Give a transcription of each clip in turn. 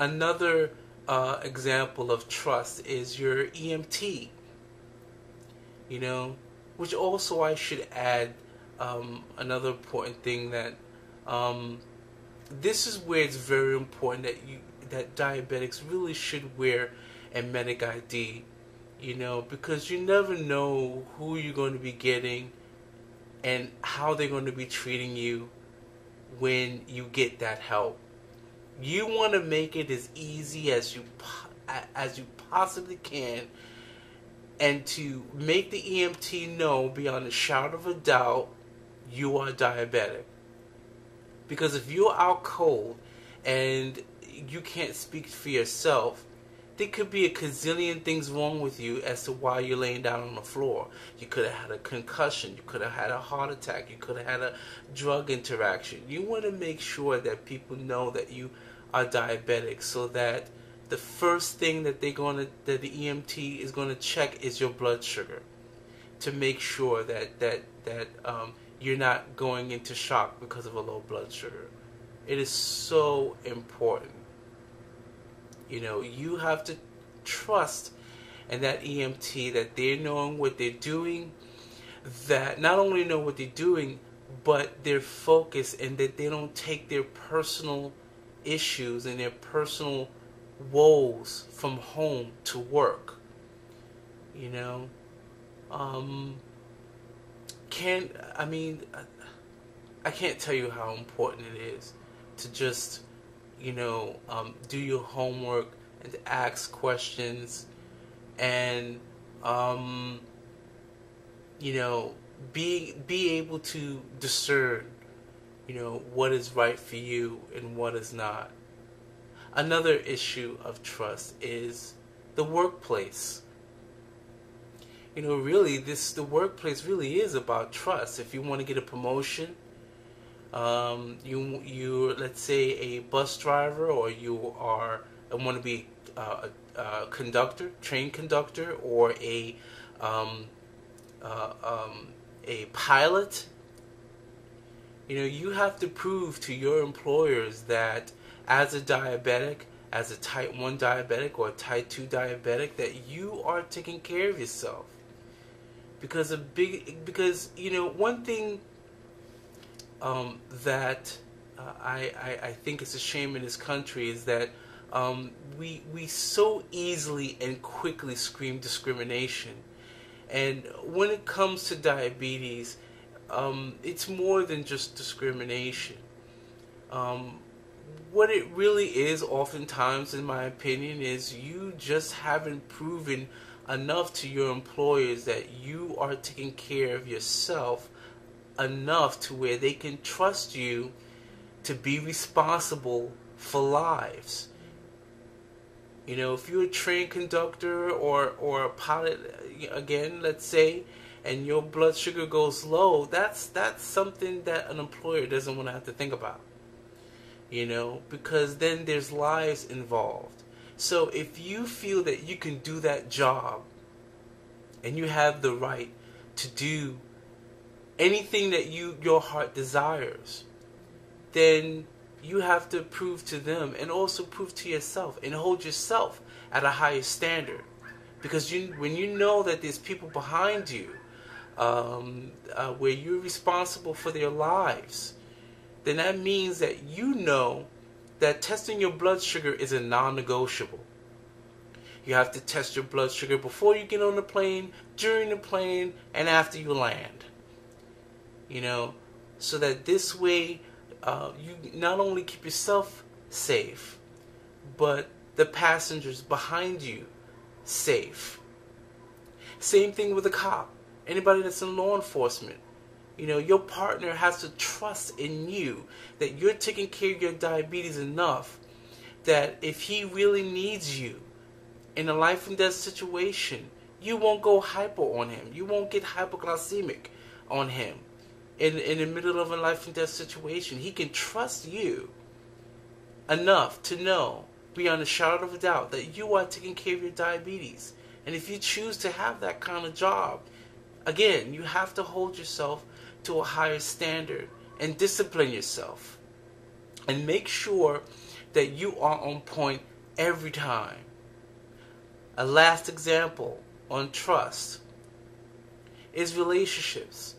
Another example of trust is your EMT, which also I should add another important thing that this is where it's very important that diabetics really should wear a medic ID, because you never know who you're going to be getting and how they're going to be treating you when you get that help. You want to make it as easy as you possibly can, and to make the EMT know beyond a shadow of a doubt you are diabetic. Because if you're out cold and you can't speak for yourself, there could be a gazillion things wrong with you as to why you're laying down on the floor. You could have had a concussion. You could have had a heart attack. You could have had a drug interaction. You want to make sure that people know that you are diabetic, so that the first thing that the EMT is going to check is your blood sugar, to make sure that you're not going into shock because of a low blood sugar. It is so important. You have to trust in that EMT, that they're knowing what they're doing, that not only know what they're doing, but they're focused, and that they don't take their personal issues and their personal woes from home to work. I can't tell you how important it is to just do your homework and to ask questions, and be able to discern what is right for you and what is not. Another issue of trust is the workplace. The workplace really is about trust. If you want to get a promotion, you let's say a bus driver, or you want to be a conductor, train conductor, or a pilot. You have to prove to your employers that as a diabetic, as a type 1 diabetic or a type 2 diabetic, that you are taking care of yourself. Because one thing that I think is a shame in this country is that we so easily and quickly scream discrimination. And when it comes to diabetes, it's more than just discrimination. What it really is, oftentimes, in my opinion, is you just haven't proven enough to your employers that you are taking care of yourself enough to where they can trust you to be responsible for lives. If you're a train conductor or a pilot, again, let's say, and your blood sugar goes low, that's something that an employer doesn't want to have to think about. Because then there's lives involved. So if you feel that you can do that job, and you have the right to do anything that your heart desires, then you have to prove to them, and also prove to yourself, and hold yourself at a higher standard. Because when you know that there's people behind you, where you're responsible for their lives, then that means that that testing your blood sugar is a non-negotiable. You have to test your blood sugar before you get on the plane, during the plane, and after you land. So that this way you not only keep yourself safe, but the passengers behind you safe. Same thing with a cop. Anybody that's in law enforcement. Your partner has to trust in you that you're taking care of your diabetes enough that if he really needs you in a life and death situation, you won't go hypo on him. You won't get hypoglycemic on him in the middle of a life and death situation. He can trust you enough to know beyond a shadow of a doubt that you are taking care of your diabetes. And if you choose to have that kind of job, again, you have to hold yourself to a higher standard and discipline yourself. And make sure that you are on point every time. A last example on trust is relationships.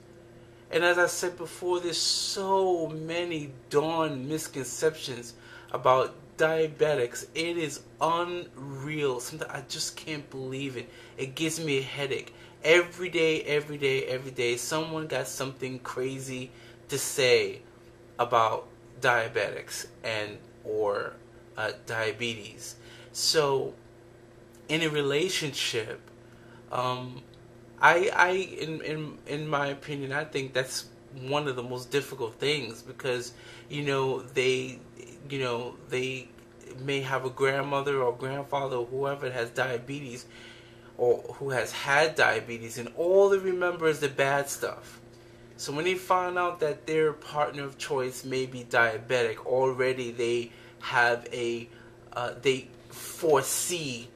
And as I said before, there's so many darn misconceptions about diabetics. It is unreal. Sometimes I just can't believe it. It gives me a headache. Every day, someone got something crazy to say about diabetics and or diabetes. So, in a relationship, in my opinion, I think that's one of the most difficult things because they may have a grandmother or grandfather or whoever has diabetes or who has had diabetes, and all they remember is the bad stuff. So when they find out that their partner of choice may be diabetic, already they have they foresee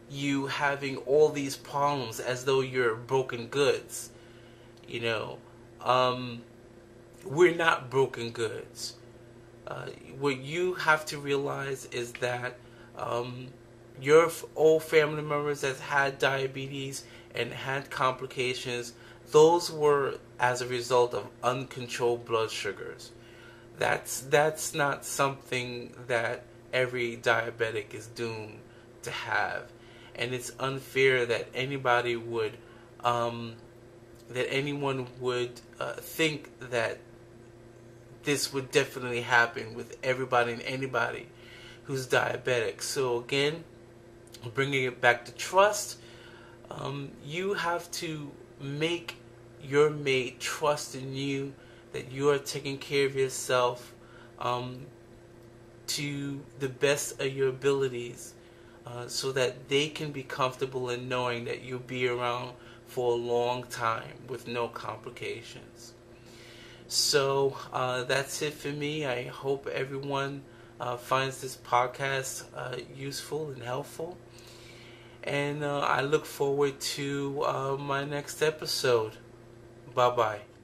you having all these problems as though you're broken goods. We're not broken goods. What you have to realize is that your old family members that had diabetes and had complications, those were as a result of uncontrolled blood sugars. That's not something that every diabetic is doomed to have, and it's unfair that anybody would that anyone would think that this would definitely happen with everybody and anybody who's diabetic. So again, bringing it back to trust, you have to make your mate trust in you, that you are taking care of yourself to the best of your abilities, so that they can be comfortable in knowing that you'll be around for a long time with no complications. So that's it for me. I hope everyone finds this podcast useful and helpful. And I look forward to my next episode. Bye-bye.